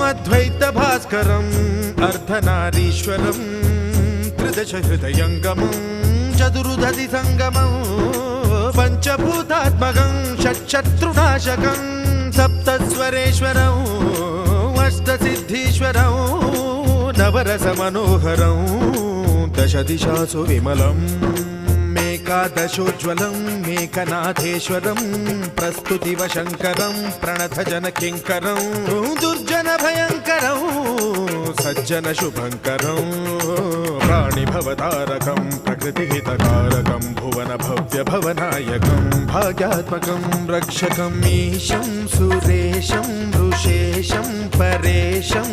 అద్వైత భాస్కరం అర్ధనారీశ్వరం త్రిదశ హృదయంగమం చతురుదధి సంగమం పంచభూతాత్మకం షట్శత్రునాశకం సప్తస్వరేశ్వరం అష్టసిద్ధీశ్వరం నవరస మనోహరం దశ దిశాసు విమలం మేకాదశోజ్వలం మేకనాథేశ్వరం ప్రస్తుతివ శంకరం ప్రణతజన కింకరం దుర్జన భయంకరం సజ్జన శుభంకరం ప్రాణిభవతారకం ప్రకృతిహితకారకం భువన భవ్య భవనాయకం భాగ్యాత్మకం రక్షకం ఈశం సురేశం ఋషేశం పరేశం